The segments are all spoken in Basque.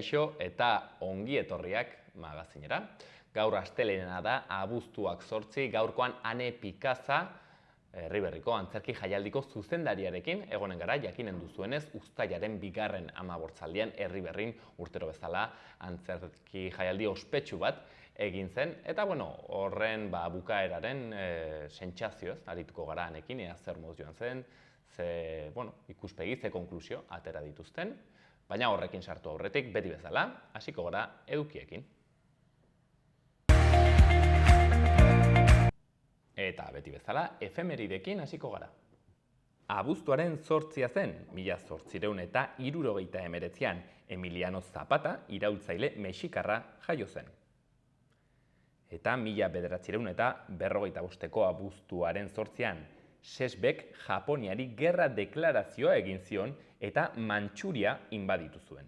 Kaixo eta ongi etorriak magazinera. Gaur astelena da, abuztuak 8, gaurkoan Ane Pikaza, Herriberriko antzerki jaialdiko zuzendariarekin egonen gara, jakinen duzuenez, uztailaren 2. amabortzaldian Herriberrin urtero bezala antzerki jaialdi ospetsu bat egin zen. Eta horren bukaeraren sentsazioz arituko gara Anekin, ea zer moz joan zen, ze ikuspegi, ze konklusio atera dituzten. Baina horrekin sartu aurretik, beti bezala, hasiko gara edukiekin. Eta beti bezala, efemeridekin hasiko gara. Abuztuaren 8 zen, 1869an, Emiliano Zapata, iraultzaile mexikarra jaio zen. Eta 1945ko abuztuaren 8an, Sesbek Japoniari gerra deklarazioa egin zion eta Mantxuria inbaditu zuen.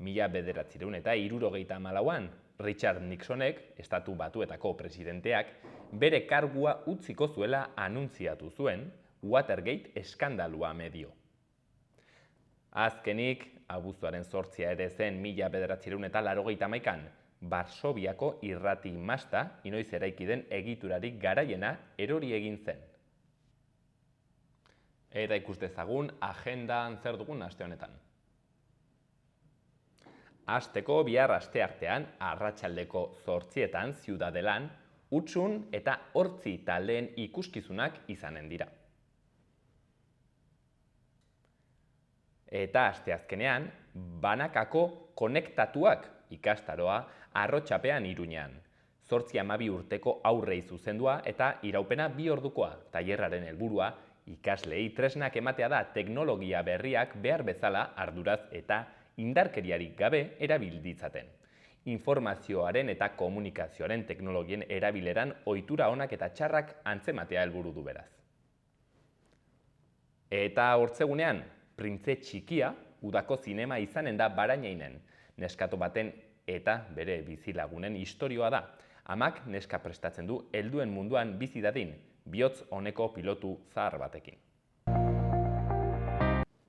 1964an, Richard Nixonek, Estatu Batuetako presidenteak, bere kargua utziko zuela anuntziatu zuen Watergate eskandalua medio. Azkenik, abuztuaren 8 ere zen 1981an, Varsoviako irrati masta, inoiz eraiki den egiturarik garaiena erori egin zen. Eta ikus dezagun agendan zer dugun aste honetan. Asteko bihar asteartean, arratsaldeko 8etan Ziudadelan, Utsun eta Hortzi taldeen ikuskizunak izanen dira. Eta asteazkenean, Banakako Konektatuak ikastaroa Arrotxapean Iruñean. 8-12 urteko aurrei zuzendua eta iraupena 2 ordukoa. Tailerraren helburua ikasleei tresnak ematea da teknologia berriak behar bezala arduraz eta indarkeriarik gabe erabil ditzaten. Informazioaren eta komunikazioaren teknologien erabileran ohitura onak eta txarrak antzematea helburu du beraz. Eta hortzegunean, Printze Txikia udako zinema izanen da Barainainen. Neskato baten eta bere bizilagunen istorioa da. Amak neska prestatzen du helduen munduan bizi dadin, bihotz oneko pilotu zahar batekin.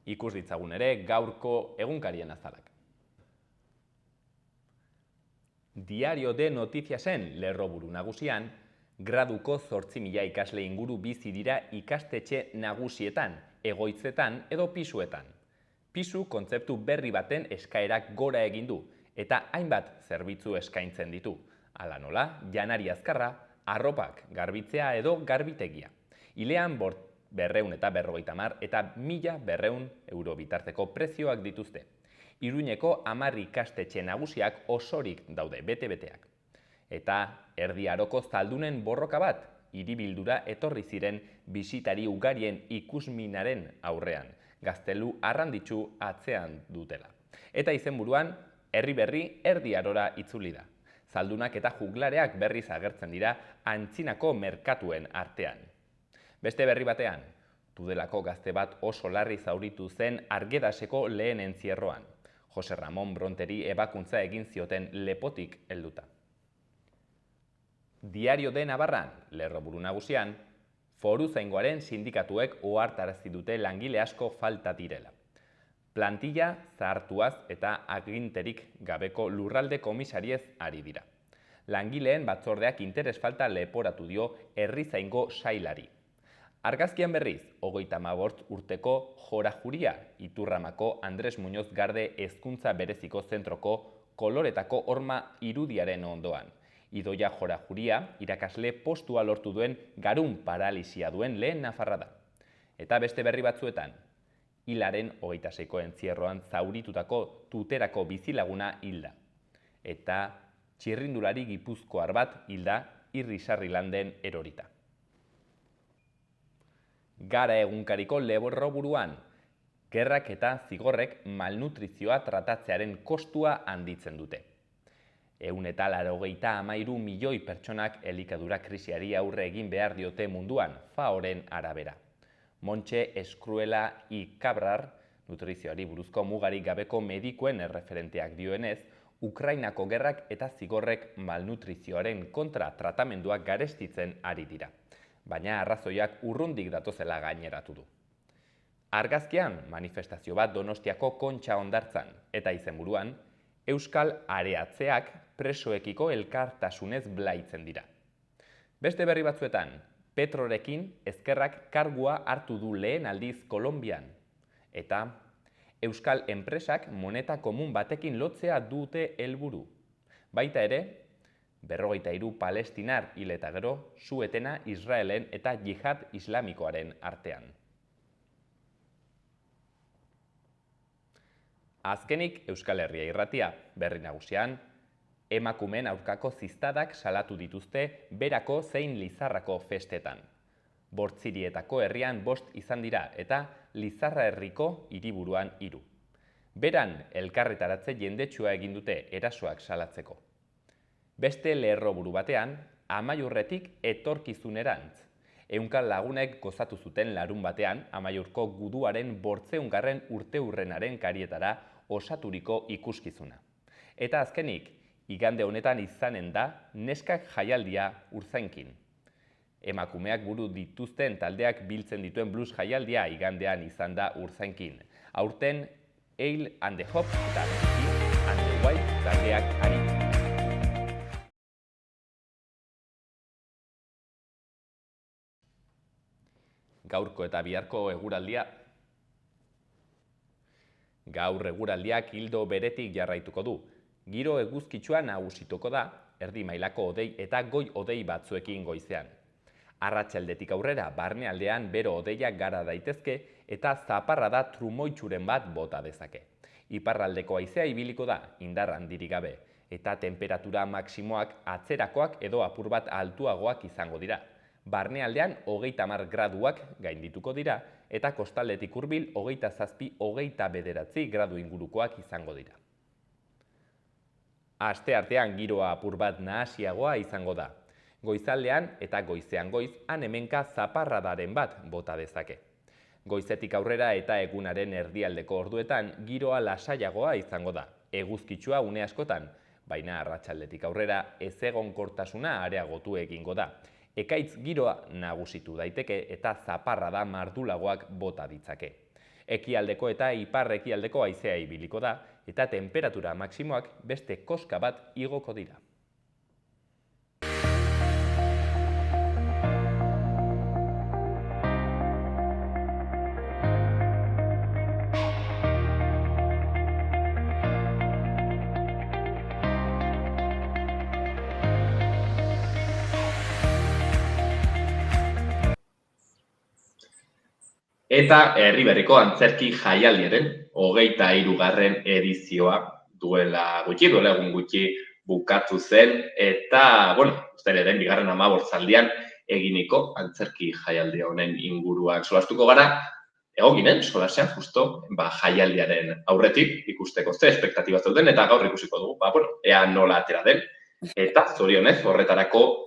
Ikus ditzagun ere gaurko egunkarien azalak. Diario de Notiziasen lerroburu nagusian, graduko 8.000 ikasle inguru bizi dira ikastetxe nagusietan, egoitzetan edo pisuetan. Pisu kontzeptu berri baten eskaerak gora egin du, eta hainbat zerbitzu eskaintzen ditu. Hala nola, janari azkarra, arropak garbitzea edo garbitegia. Hilean 250 eta 1.200 euro bitarteko prezioak dituzte. Iruñeko 10 ikastetxe nagusiak osorik daude bete-beteak. Eta Erdi Aroko zaldunen borroka bat, hiribildura etorri ziren bisitari ugarien ikusminaren aurrean, gaztelu arranditsu atzean dutela. Eta izenburuan, Herriberri Erdi Arora itzuli da. Zaldunak eta juglareak berriz agertzen dira antzinako merkatuen artean. Beste berri batean, Tudelako gazte bat oso larri zauritu zen Arguedaseko lehen entzierroan. Jose Ramon Bronteri ebakuntza egin zioten lepotik helduta. Diario de Navarran, lerroburu nagusian, Foruzaingoaren sindikatuek ohartarazi dute langile asko falta direla. Plantilla zahartuaz eta aginterik gabeko lurralde komisariez ari dira. Langileen batzordeak interes falta leporatu dio herrizaingo sailari. Argazkian berriz, 35 urteko Jorajuria, Iturramako Andres Muñoz Garde hezkuntza bereziko zentroko koloretako horma irudiaren ondoan. Idoia Jorajuria irakasle postua lortu duen garun paralisia duen lehen nafarra da. Eta beste berri batzuetan, hilaren 26ko entzierroan zauritutako Tuterako bizilaguna hilda. Eta txirrindulari gipuzkoar bat hilda Irrisarrilanden erorita. Gara egunkariko lerroburuan, gerrak eta zigorrek malnutrizioa tratatzearen kostua handitzen dute. 183 milioi pertsonak elikadura krisiari aurre egin behar diote munduan, FAOren arabera. Montxe Eskruela y Cabrar, nutrizioari buruzko mugarik gabeko medikuen erreferenteak dioenez, Ukrainako gerrak eta zigorrek malnutrizioaren kontra tratamenduak garestitzen ari dira. Baina arrazoiak urrundik datozela gaineratu du. Argazkian manifestazio bat Donostiako Kontxa hondartzan eta izenburuan Euskal Areatzeak presoekiko elkartasunez blaitzen dira. Beste berri batzuetan, Petrorekin ezkerrak kargua hartu du lehen aldiz Kolonbian eta Euskal enpresak moneta komun batekin lotzea dute helburu. Baita ere, 53 palestinar hil eta gero, su-etena Israelen eta jihad islamikoaren artean. Azkenik Euskal Herria Irratia, berri nagusian, emakumeen aurkako ziztadak salatu dituzte Berako zein Lizarrako festetan. Bortzirietako herrian 5 izan dira eta Lizarra herriko hiriburuan 3. Beran elkarretaratze jendetsua egin dute erasoak salatzeko. Beste lerroburu batean, Amaiurretik etorkizunerantz. 100 lagunek gozatu zuten larun batean Amaiurko guduaren 800. urteurrenaren karietara osaturiko ikuskizuna. Eta azkenik, igande honetan izanen da neskak jaialdia Urzainkin. Emakumeak buru dituzten taldeak biltzen dituen blues jaialdia igandean izan da Urzainkin. Aurten, Ale and the Hop eta Pink and the White taldeak ari. Gaurko eta biharko eguraldia. Gaur eguraldiak ildo beretik jarraituko du. Giro eguzkitsua nagusituko da, erdi mailako hodei eta goi hodei batzuekin goizean. Arratsaldetik aurrera barnealdean bero hodeiak gara daitezke eta zaparrada trumoitsuren bat bota dezake. Iparraldeko haizea ibiliko da, indar handirik gabe, eta temperatura maksimoak atzerakoak edo apur bat altuagoak izango dira. Barnealdean 30 graduak gaindituko dira eta kostaldetik hurbil 27–29 gradu ingurukoak izango dira. Asteartean giroa apur bat nahasiagoa izango da. Goizaldean eta goizean goiz han-hemenka zaparradaren bat bota dezake. Goizetik aurrera eta egunaren erdialdeko orduetan giroa lasaiagoa izango da. Eguzkitsua une askotan, baina arratsaldetik aurrera ezegonkortasuna areagotu egingo da. Ekaitz giroa nagusitu daiteke eta zaparrada mardulagoak bota ditzake. Ekialdeko eta ipar-ekialdeko haizea ibiliko da eta temperatura maksimoak beste koska bat igoko dira. Eta Herriberriko antzerki jaialdiaren 23. edizioa duela egun gutxi bukatu zen eta, uztailaren 2. hamaborzaldian eginiko antzerki jaialdi honen inguruan solastuko gara. Egon ginen, solasean, justo, jaialdiaren aurretik ikusteko ze espektatiba zeuden eta gaur ikusiko dugu, ea nola atera den. Eta zorionez, horretarako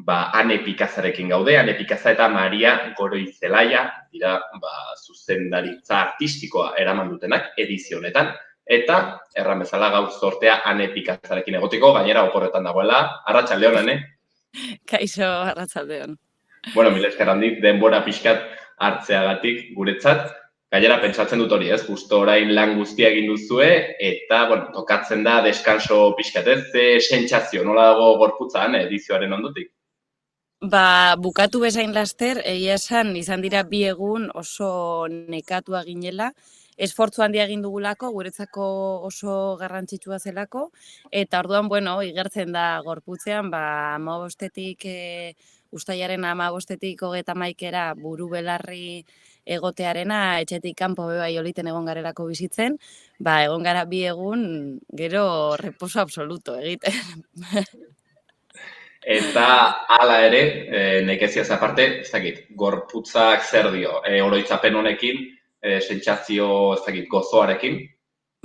Ane Pikazarekin gaude, Ane Pikaza eta Maria Goroizelaia dira zuzendaritza artistikoa eraman dutenak edizio honetan. Eta, erran bezala gaur zortea Ane Pikazarekin egotiko, gainera oporretan dagoela. Arratsaldeon, Ane? Kaixo, arratsaldeon. Mila esker handik denbora pixkat hartzeagatik guretzat. Gainera pentsatzen dut hori, ez? Justo orain lan guztia egin duzue eta, tokatzen da deskanso pixkat, ez? Ze sentsazio, nola dago gorputzan edizioaren ondotik? Bukatu bezain laster, egia esan izan dira 2 egun oso nekatua ginela, esfortzu handia egin dugulako, guretzako oso garrantzitsua zelako, eta orduan, igertzen da gorputzean, 15-tik, uztailaren 15-tik 31-era buru belarri egotearena, etxetik kanpo bai oliten egon garelako bizitzen, egon gara 2 egun, gero reposo absoluto egiten. Eta hala ere, nekeziaz aparte, ez dakit, gorputzak zer dio, oroitzapen honekin, sentsazio, ez dakit, gozoarekin?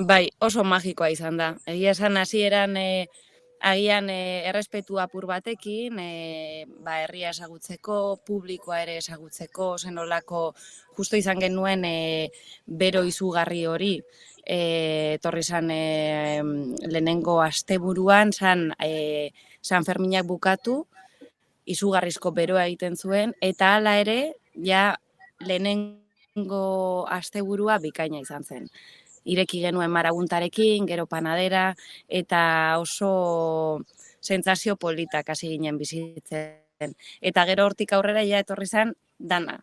Bai, oso magikoa izan da. Egia esan hasieran agian errespetu apur batekin, herria ezagutzeko, publikoa ere ezagutzeko, zenolako justo izan genuen bero izugarri hori, etorri zan lehenengo asteburuan, San Ferminak bukatu, izugarrizko beroa egiten zuen, eta hala ere, ja lehenengo lehenengo asteburua bikaina izan zen. Ireki genuen maraguntarekin, gero panadera, eta oso sentsazio politak hasi ginen bizitzen. Eta gero hortik aurrera ja etorri zen dana.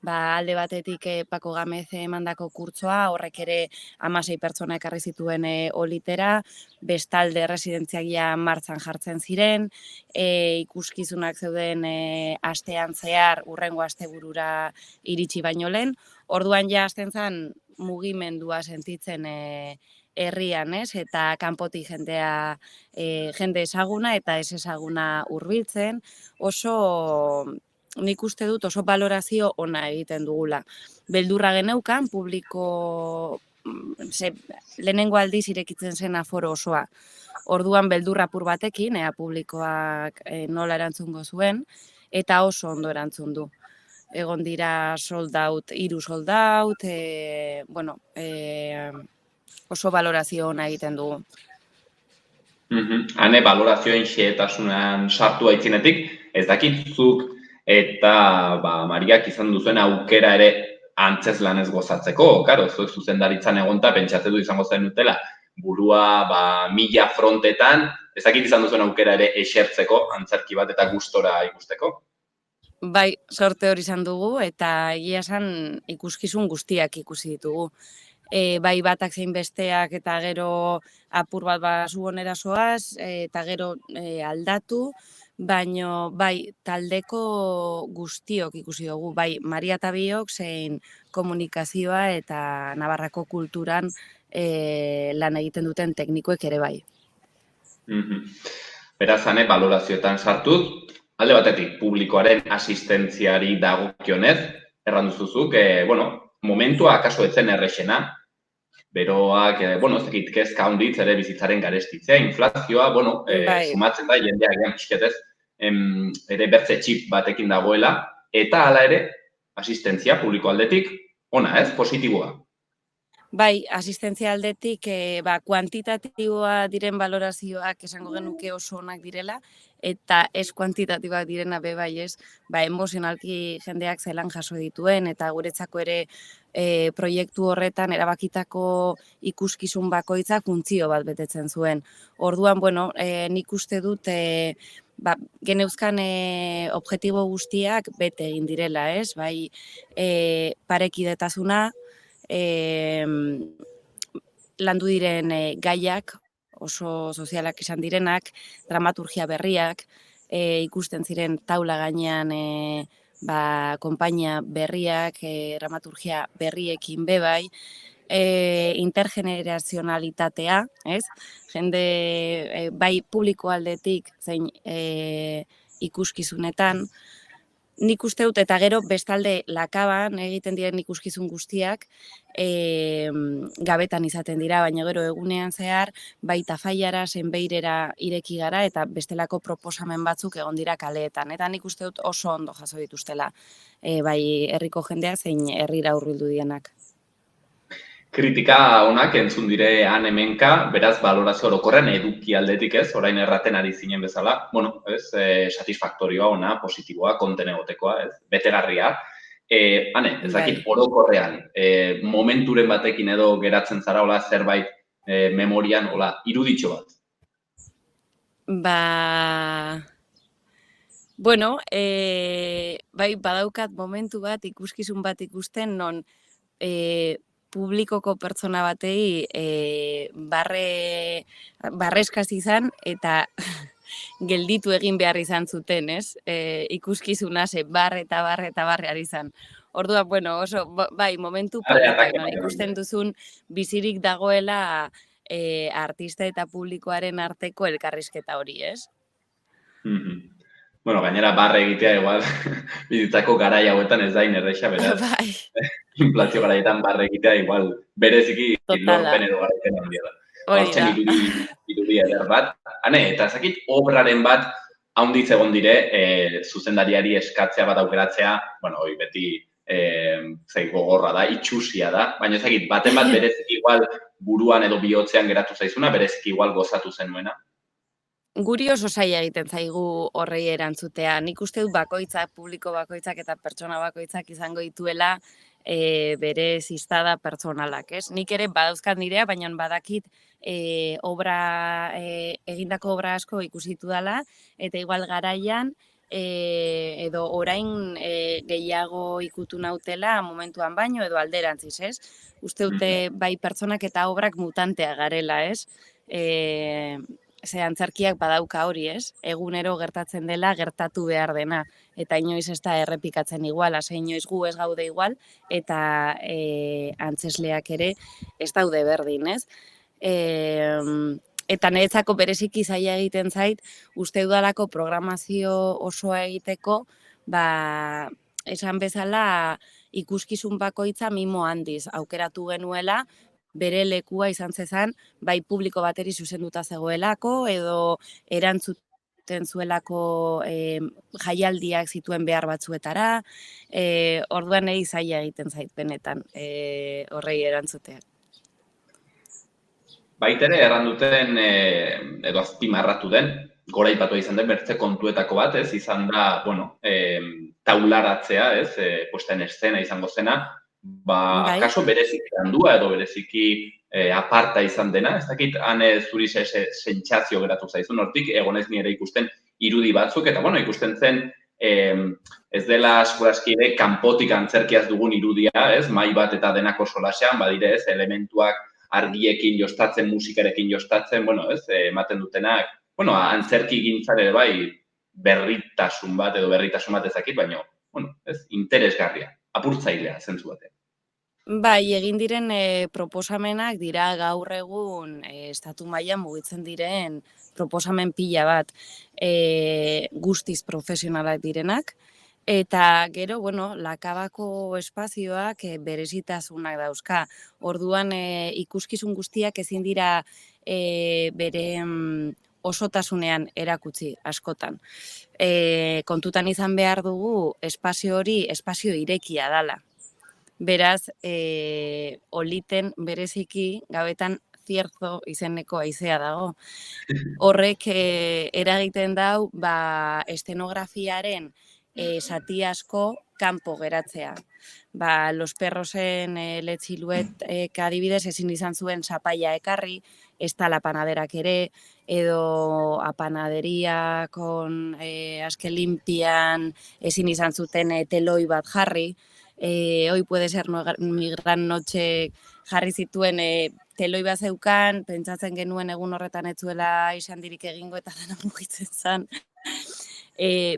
Alde batetik Pako Gamez emandako kurtsoa, horrek ere 16 pertsona ekarri zituen olitera, bestalde residentziak ja martxan jartzen ziren, ikuskizunak zeuden astean zehar hurrengo asteburura iritsi baino lehen. Orduan ja hasten zen mugimendua sentitzen herrian, ez? Eta kanpotik jende ezaguna eta ez ezaguna hurbiltzen, nik uste dut oso balorazio ona egiten dugula. Beldurra geneukan, lehenengo aldiz irekitzen zen aforo osoa. Orduan beldurra apur batekin, publikoak nola erantzungo zuen, eta oso ondo erantzun du. Egon dira sold out, 3 sold out, oso balorazio ona egiten dugu. Hane balorazioen xehetasunan sartu aitzinetik, ez dakitzuk eta Mariak izan duzuen aukera ere antzez lanez gozatzeko. Karo, zuek zuzendaritzan egonta pentsatze du izango zen dutela burua 1000 frontetan, ez dakit izan duzuen aukera ere esertzeko antzerki bat eta gustora ikusteko. Bai, sorte hori izan dugu eta egia esan ikuskizun guztiak ikusi ditugu. Bai batak zein besteak eta gero apur bat zu onera zoaz eta gero aldatu, baino bai taldeko guztiok ikusi dugu, bai Maria eta biok zein komunikazioa eta Navarrako kulturan lan egiten duten teknikoek ere bai. Beraz, hane balorazioetan sartuz, alde batetik publikoaren asistentziari dagokionez, erranduzuzuk, momentua akaso etzen errexena, beroak, ez dakit, kezka handitz ere bizitzaren garestitzea, inflazioa, sumatzen da, jendeak egan pixketez, ere bertze txip batekin dagoela, eta hala ere, asistentzia publiko aldetik, ona ez, positiboa. Bai, asistentzia aldetik kuantitatiboa diren balorazioak esango genuke oso onak direla, eta ez kuantitatiboak direna bai ez, emozionalki jendeak zelan jaso dituen, eta guretzako ere proiektu horretan erabakitako ikuskizun bakoitzak funtzio bat betetzen zuen. Orduan, nik uste dut geneuzkan objektibo guztiak bete egin direla, ez? Bai, parekidetasuna, landu diren gaiak, oso sozialak izan direnak, dramaturgia berriak, ikusten ziren taula gainean konpainia berriak, dramaturgia berriekin bebai, intergenerazionalitatea, ez? Jende bai publiko aldetik zein ikuskizunetan, nik uste dut, eta gero bestalde lakaban egiten diren ikuskizun guztiak gabetan izaten dira, baina gero egunean zehar baita Tafallara, Zenbeirera ireki gara eta bestelako proposamen batzuk egon dira kaleetan. Eta nik uste dut oso ondo jaso dituztela, bai herriko jendeak zein herrira hurbildu dienak. Kritika onak entzun dire han hemenka, beraz balorazio orokorren eduki aldetik ez, orain erraten ari zinen bezala, satisfaktorioa ona, positiboa, konten egotekoa, ez, betegarria. Hane, ez dakit orokorrean, momenturen batekin edo geratzen zara, hola, zerbait memorian, hola, iruditxo bat? Bai, badaukat momentu bat, ikuskizun bat ikusten, non publikoko pertsona batei barreskaz izan eta gelditu egin behar izan zuten, ez? Ikuskizuna bar ari izan. Orduan, oso, bai, momentu politak, ikusten duzun bizirik dagoela artista eta publikoaren arteko elkarrizketa hori, ez? Gainera barre egitea igual, bizitzako garai hauetan ez dain erreixa, beraz. Bai. Inflazio garaietan barre egitea igual, bereziki lorpen edo garaipen handia da. Hortzen irudi eder bat. Hane, eta ezakit obraren bat haunditz egon dire, zuzendariari eskatzea bat aukeratzea, hori beti gogorra da, itxusia da, baina ezakit, baten bat bereziki igual buruan edo bihotzean geratu zaizuna, bereziki igual gozatu zenuena. Guri oso zaila egiten zaigu horrei erantzutea. Nik uste dut bakoitzak, publiko bakoitzak eta pertsona bakoitzak izango dituela bere ziztada pertsonalak, ez? Nik ere badauzkat nirea, baina badakit egindako obra asko ikusitu dela, eta igual garaian, edo orain gehiago ikutu nautela momentuan baino, edo alderantziz, ez? Uste dute bai pertsonak eta obrak mutantea garela, ez? Ze antzerkiak badauka hori, ez? Egunero gertatzen dela, gertatu behar dena. Eta inoiz ez da errepikatzen igual, ase inoiz gu ez gaude igual, eta antzesleak ere ez daude berdin, ez? Eta niretzako bereziki zaila egiten zait, uste dudalako programazio osoa egiteko, esan bezala ikuskizun bakoitza mimo handiz aukeratu genuela, bere lekua izan zezan, bai publiko bateri zuzenduta zegoelako, edo erantzuten zuelako jaialdiak zituen behar batzuetara, orduan nahi zaila egiten zait benetan horrei erantzuteak. Baitere erranduten edo azpimarratu den, goraipatua izan den bertze kontuetako bat, ez izan da, bueno, taularatzea, ez, puesta en escena izango zena, kaso bereziki handua edo bereziki aparta izan dena, ez dakit, zuri sentsazio geratu zaizun, hortik, egonez nire ikusten irudi batzuk, eta, bueno, ikusten zen, ez dela askuraski ere kanpotik antzerkiaz dugun irudia, ez, mahai bat eta denako solasean, badire, ez, elementuak argiekin jostatzen, musikarekin jostatzen, bueno, ez, ematen dutenak, bueno, antzerki gintzare bai berritasun bat edo berritasun bat ezakit, baina, bueno, ez, interesgarria, apurtzailea zentzu batean. Bai, egin diren proposamenak dira gaur egun estatu mailan mugitzen diren proposamen pila bat guztiz profesionalak direnak, eta gero, bueno, Lakabako espazioak berezitasunak dauzka. Orduan ikuskizun guztiak ezin dira bere osotasunean erakutsi askotan. Kontutan izan behar dugu espazio hori espazio irekia dela. Beraz, oliten bereziki gabetan Zierzo izeneko haizea dago. Horrek eragiten dau estenografiaren zati asko kanpo geratzea. Los Perrosen Letziluet adibidez ezin izan zuen zapaia ekarri, ez da la panaderak ere, edo a panaderia con Aske Limpian ezin izan zuten teloi bat jarri, Hoy puede ser mi gran noche jarri zituen teloi bat zeukan, pentsatzen genuen egun horretan ez zuela izandirik egingo eta dena mugitzen zen.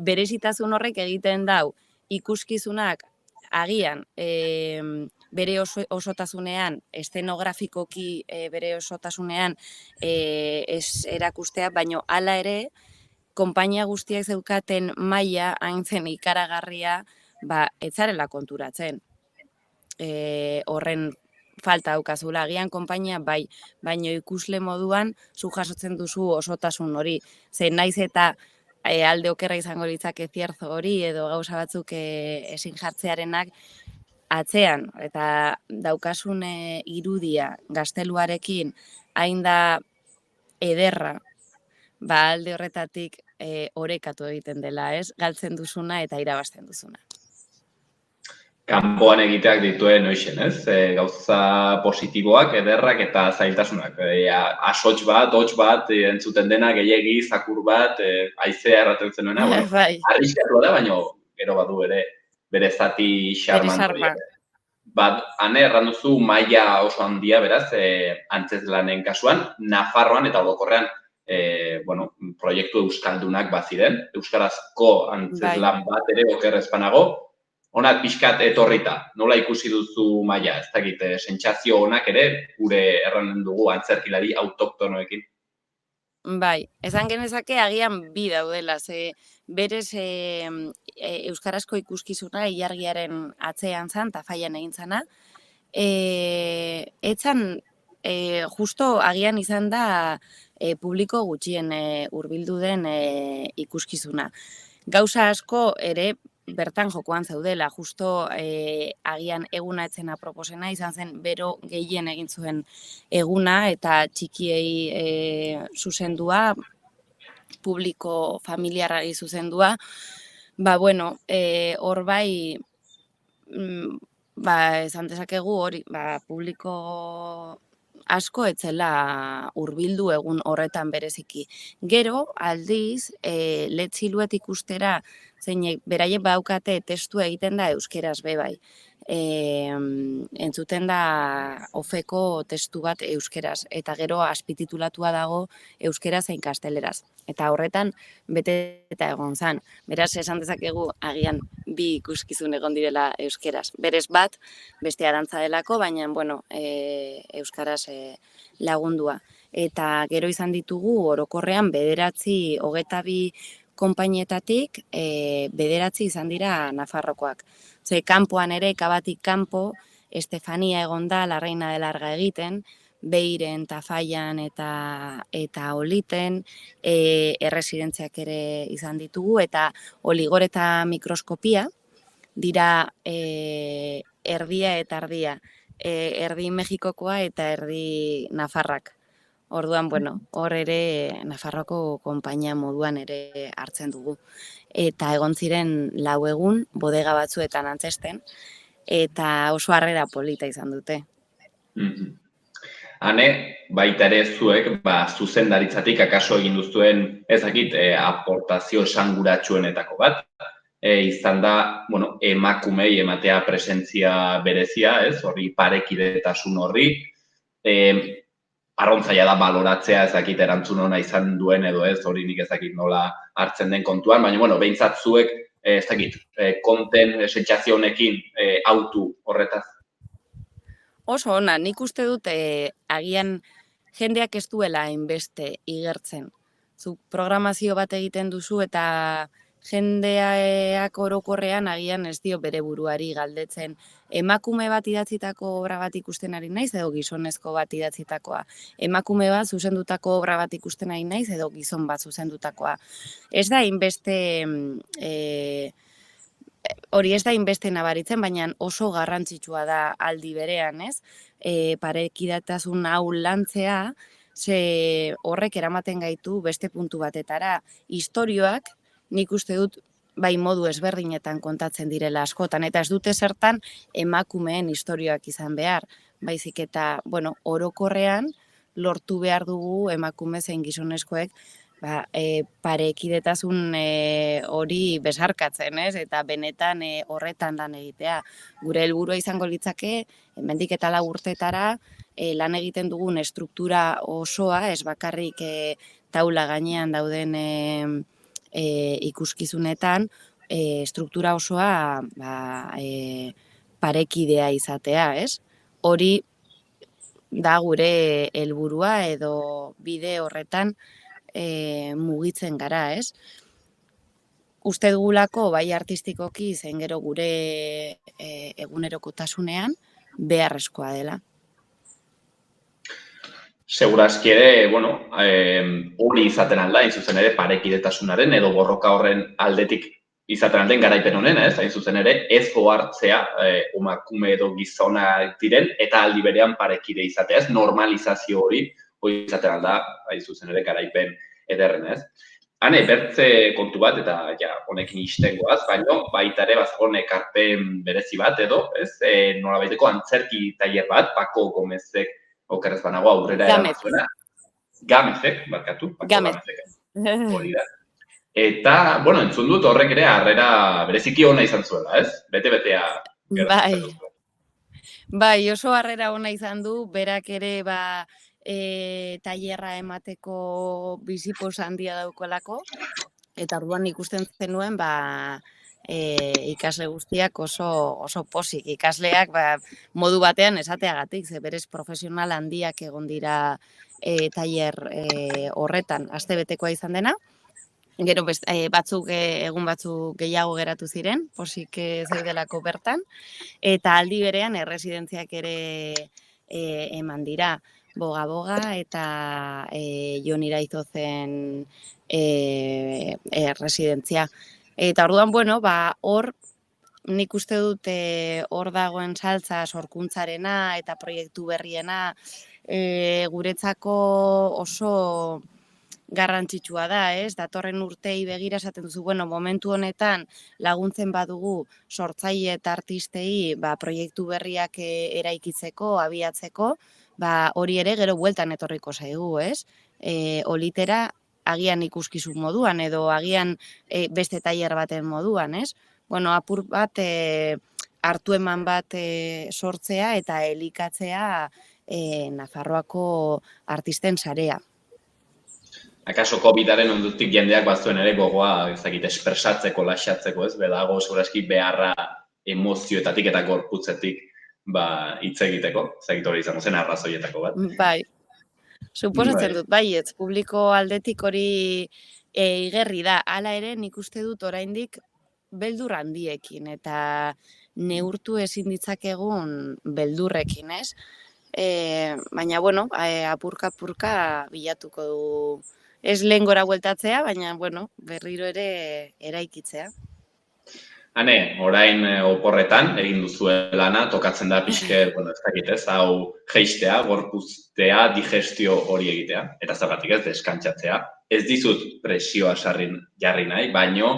Berezitasun horrek egiten dau ikuskizunak agian bere osotasunean, estenografikoki bere osotasunean ez erakustea, baino hala ere, konpainia guztiak zeukaten maila hain zen ikaragarria, etzarela konturatzen. Horren falta daukazula, agian konpainia bai, baino ikusle moduan zu jasotzen duzu osotasun hori. Ze naiz eta alde okerra izango litzake Zierzo hori edo gauza batzuk ezin jartzearenak atzean, eta daukasun irudia gazteluarekin hain da ederra, alde horretatik orekatu egiten dela, ez? Galtzen duzuna eta irabazten duzuna. Kanpoan egiteak dituen hoixen, ez? Gauza positiboak, ederrak eta zailtasunak. Asots bat, hots bat, entzuten dena, gehiegi, zakur bat, haizea erraten zenuena. Arriskatua da, baina gero badu ere bere zati xarmantu. Hane erran duzu maila oso handia, beraz, antzeslanen kasuan, Nafarroan eta orokorrean proiektu euskaldunak baziren, euskarazko antzeslan bat ere okerrezpanago, honak pixkat etorrita, nola ikusi duzu maila, ez dakit, sentsazio honak ere, gure erranen dugu antzerkilari autoktonoekin. Bai, esan genezake agian bi daudela, ze berez euskarazko ikuskizuna ilargiaren atzean zan, eta faian egin zana, etzan justo agian izan da publiko gutxien hurbildu den ikuskizuna. Gauza asko ere bertan jokoan zaudela, justo agian eguna etzena proposena, izan zen bero gehien egin zuen eguna eta txikiei zuzendua, publiko familiarrari zuzendua, hor bai esan dezakegu hori, publiko asko etzela hurbildu egun horretan bereziki. Gero, aldiz, letziluet ikustera, zeinek beraiek baukate testua egiten da euskeraz bai. Entzuten da ofeko testu bat euskeraz, eta gero azpititulatua dago euskeraz zein gazteleraz. Eta horretan, bete eta egon zan. Beraz, esan dezakegu, agian bi ikuskizun egon direla euskeraz. Berez bat, beste arantza delako, baina, euskaraz lagundua. Eta gero izan ditugu, orokorrean, 22 konpainietatik, 9 izan dira Nafarrokoak. Ze, kanpoan ere, Kabatik kanpo, Estefania egon da, La Reina de Larga egiten, Beiren, Tafaian eta Oliten, erresidentziak ere izan ditugu, eta Oligor eta Mikroskopia dira erdia eta erdia, erdi Mexikokoa eta erdi Nafarrak. Orduan, hor ere Nafarroko konpainia moduan ere hartzen dugu. Eta egon ziren 4 egun, bodega batzuetan antzesten, eta oso harrera polita izan dute. Hane, baita ere zuek, zuzendaritzatik akaso egin duzuen, ezakit, aportazio esanguratsuenetako bat, izan da, emakumei ematea presentzia berezia, ez, horri parekidetasun horri, arrontzaia da baloratzea ezakit erantzun ona izan duen edo ez, hori nik ezakit nola hartzen den kontuan, baina, behintzat zuek, ezakit, konten sentsazio honekin autu horretaz. Oso ona, nik uste dut agian jendeak ez duela hainbeste igertzen. Zuk programazio bat egiten duzu eta jendeak orokorrean agian ez dio bere buruari galdetzen. Emakume bat idatzitako obra bat ikusten ari naiz edo gizonezko bat idatzitakoa. Emakume bat zuzendutako obra bat ikusten ari naiz edo gizon bat zuzendutakoa. Ez da hainbeste... Hori ez da inbeste nabaritzen, baina oso garrantzitsua da aldi berean, ez? Parekidetasun hau lantzea, ze horrek eramaten gaitu beste puntu batetara. Istorioak, nik uste dut, bai modu ezberdinetan kontatzen direla askotan, eta ez dute zertan emakumeen istorioak izan behar. Baizik eta, orokorrean lortu behar dugu emakume zein gizonezkoek parekidetasun hori besarkatzen, ez? Eta benetan horretan lan egitea. Gure helburua izango litzake, hemendik eta 4 urtetara lan egiten dugun estruktura osoa, ez bakarrik taula gainean dauden ikuskizunetan, estruktura osoa parekidea izatea, ez? Hori da gure helburua edo bide horretan mugitzen gara, ez? Uste dugulako, bai artistikoki, zein gero gure egunerokotasunean, beharrezkoa dela. Segurazki ere, hori izaten alda, hain zuzen ere, parekidetasunaren edo borroka horren aldetik izaten alden garaipen honen, ez? Hain zuzen ere, ez ohartzea emakume edo gizonak diren, eta aldi berean parekide izatea, ez? Normalizazio hori izaten alda, hain zuzen ere, garaipen ederren, ez? Hane, bertze kontu bat, eta honekin istengoaz, baina baita ere bazkon ekarpen berezi bat edo, ez? Nolabaiteko antzerki tailer bat, Pako Gomezek okerrez banago aurrera eramazuena. Gamezek, barkatu. Gamezek. Hori da. Eta, entzun dut horrek ere harrera bereziki ona izan zuela, ez? Bete-betea. Bai, oso harrera ona izan du, berak ere tailerra emateko bizipos handia daukolako, eta orduan ikusten zenuen, ikasle guztiak oso posik. Ikasleak modu batean esateagatik, ze berez profesional handiak egon dira tailer horretan, astebetekoa izan dena. Gero egun batzuk gehiago geratu ziren, posik zeudelako bertan, eta aldi berean erresidentziak ere eman dira. Boga eta Jon Iraizozen residentzia. Eta orduan, hor nik uste dut hor dagoen saltza sorkuntzarena eta proiektu berriena guretzako oso garrantzitsua da, ez? Datorren urtei begira esaten duzu, bueno, momentu honetan laguntzen badugu sortzaile eta artistei proiektu berriak eraikitzeko, abiatzeko, hori ere gero bueltan etorriko zaigu, ez? Olitera agian ikuskizun moduan edo agian beste tailer baten moduan, ez? Bueno, apur bat hartu eman bat sortzea eta elikatzea Nafarroako artisten sarea. Akaso COVID-aren ondutik jendeak bazuen ere gogoa, ezagit, espresatzeko, laxatzeko, ez? Bedago, segurazki beharra emozioetatik eta gorputzetik hitz egiteko, ezagit hori izango zen arrazoietako bat. Bai, suposatzen dut, baietz, publiko aldetik hori igerri da. Hala ere, nik uste dut oraindik beldur handiekin eta neurtu ezin ditzakegun beldurrekin, ez? Baina, bueno, apurka-apurka bilatuko du. Ez lehen gora bueltatzea, baina, bueno, berriro ere eraikitzea. Hane, orain oporretan, egin duzue lana, tokatzen da pixke, bueno, ez dakit ez, hau geistea, gorpuztea, digestio hori egitea, eta zergatik ez, deskantzatzea. Ez dizut presioa jarri nahi, baino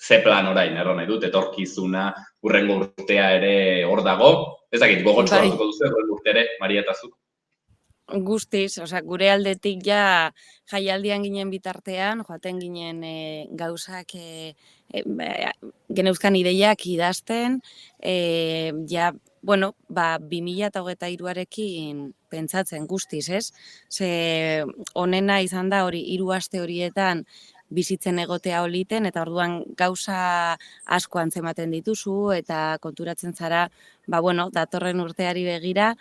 ze plan orain, erro nahi dut, etorkizuna, hurrengo urtea ere hor dago, ez dakit, gogotsu hartuko duzu, hurrengo urte ere, Maria eta zuk? Guztiz, gure aldetik ja jaialdian ginen bitartean, joaten ginen gauzak geneuzkan ideiak idazten, ja, bueno, 2023arekin pentsatzen guztiz, ez? Ze honena izan da hori 3 aste horietan bizitzen egotea oliten, eta orduan gauza asko antzematen dituzu, eta konturatzen zara, bueno, datorren urteari begira,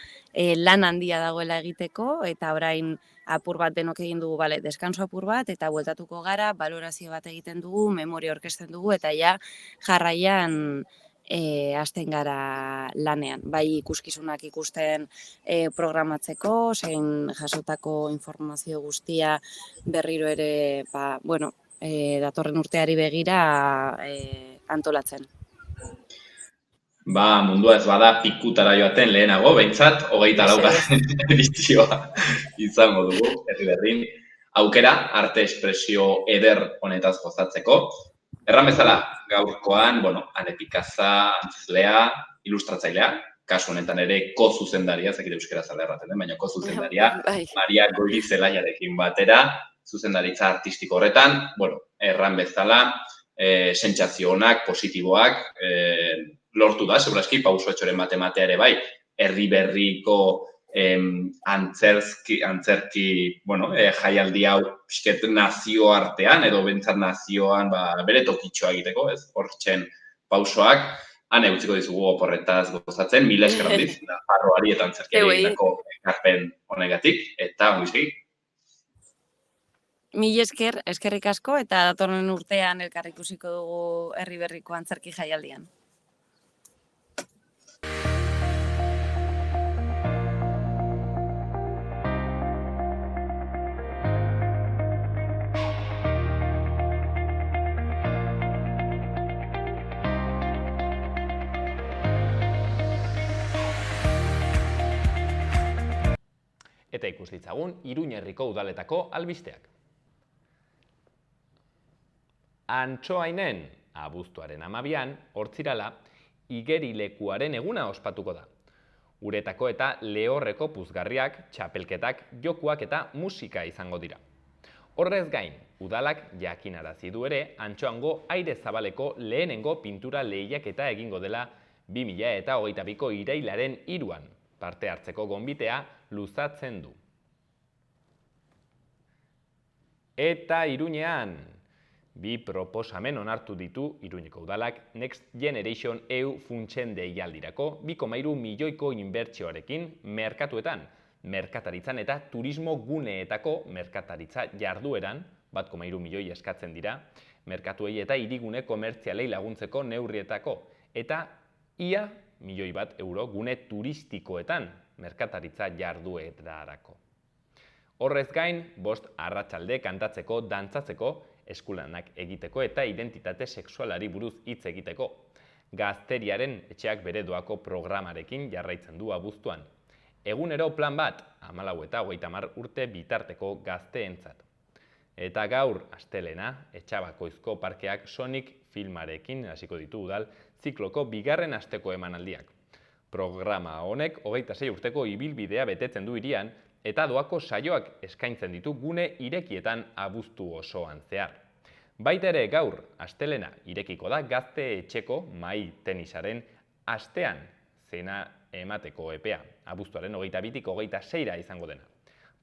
lan handia dagoela egiteko, eta orain apur bat denok egin dugu, deskanso apur bat, eta bueltatuko gara, balorazio bat egiten dugu, memoria orkesten dugu, eta ja jarraian hasten gara lanean. Bai ikuskizunak ikusten programatzeko, zein jasotako informazio guztia berriro ere, bueno, datorren urteari begira antolatzen. Mundua ez bada pikutara joaten lehenago, behintzat, 24. edizioa izango dugu, herri-berrin. Aukera, arte espresio eder honetaz gozatzeko. Erran bezala, gaurkoan, Ane Pikaza, antzezlea, ilustratzailea, kasu honetan ere ko-zuzendaria, zakite euskera zala erraten den, baina ko-zuzendaria, Maria Goirizelaiarekin batera, zuzendaritza artistiko horretan, erran bezala, sentsazio onak, positiboak, lortu da, segurazki, pausoetxoren matematea ere bai, herri berriko antzerki, jaialdi hau pixket nazio artean, edo bentsat nazioan bere tokitxoa egiteko, ez, hortzen pausoak, hane utziko dizugu oporretaz gozatzen, 1000 esker handiz, Nafarroari eta antzerkiari egiteko ekarpen honegatik, eta ongi. 1000 esker, eskerrik asko, eta datorren urtean elkar ikusiko dugu herri berriko antzerki jaialdian. Eta ikus ditzagun Iruña herriko udaletako albisteak. Antsoainen, abuztuaren 12an, hortzirala, igerilekuaren eguna ospatuko da. Uretako eta lehorreko puzgarriak, txapelketak, jokuak eta musika izango dira. Horrez gain, udalak jakinarazi du ere, Antsoango aire zabaleko lehenengo pintura lehiaketa egingo dela 2022ko irailaren 3an. Parte hartzeko gonbitea luzatzen du. Eta Iruñean, 2 proposamen onartu ditu Iruñeko udalak Next Generation EU funtsen deialdirako 2,3 milioiko inbertsioarekin merkatuetan, merkataritzan eta turismo guneetako merkataritza jardueran, 1,3 milioi eskatzen dira, merkatuei eta hirigune komertzialei laguntzeko neurrietako, eta ia milioi bat euro gune turistikoetan merkataritza jarduetarako. Horrez gain, 5 arratsalde kantatzeko, dantzatzeko, eskulanak egiteko eta identitate sexualari buruz hitz egiteko. Gazteriaren etxeak bere doako programarekin jarraitzen du abuztuan. Egunero plan bat, 14 eta 30 urte bitarteko gazteentzat. Eta gaur, astelena, Etxabakoizko parkeak Sonic filmarekin hasiko ditu udal zikloko bigarren asteko emanaldiak. Programa honek 26 urteko ibilbidea betetzen du hirian eta doako saioak eskaintzen ditu gune irekietan abuztu osoan zehar. Baita ere gaur, astelena irekiko da Gazte Etxeko mahai tenisaren astean zena emateko epea, abuztuaren 22-tik 26-ra izango dena.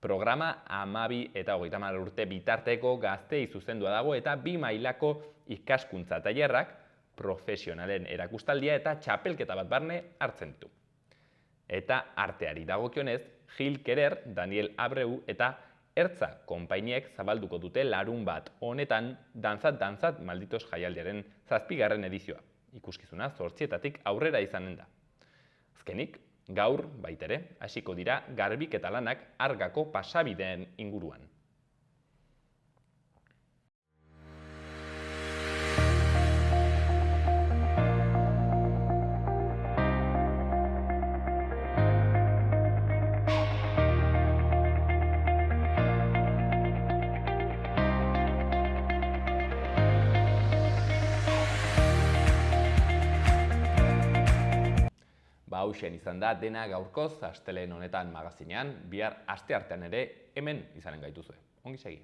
Programa 12 eta 30 urte bitarteko gaztei zuzendua dago eta 2 mailako ikaskuntza tailerrak, profesionalen erakustaldia eta txapelketa bat barne hartzen ditu. Eta arteari dagokionez, Gil Kerer, Daniel Abreu eta Ertza konpainiek zabalduko dute larunbat honetan Dantzat malditos jaialdiaren 7. edizioa. Ikuskizuna 8-etatik aurrera izanen da. Azkenik, gaur, baitere, hasiko dira garbiketa lanak Argako pasabideen inguruan. Hauxen izan da dena gaurkoz, astelehen honetan magazinean, bihar asteartean ere hemen izanen gaituzue. Ongi segi.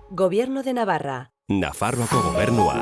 Gobierno de Navarra. Nafarroako gobernua.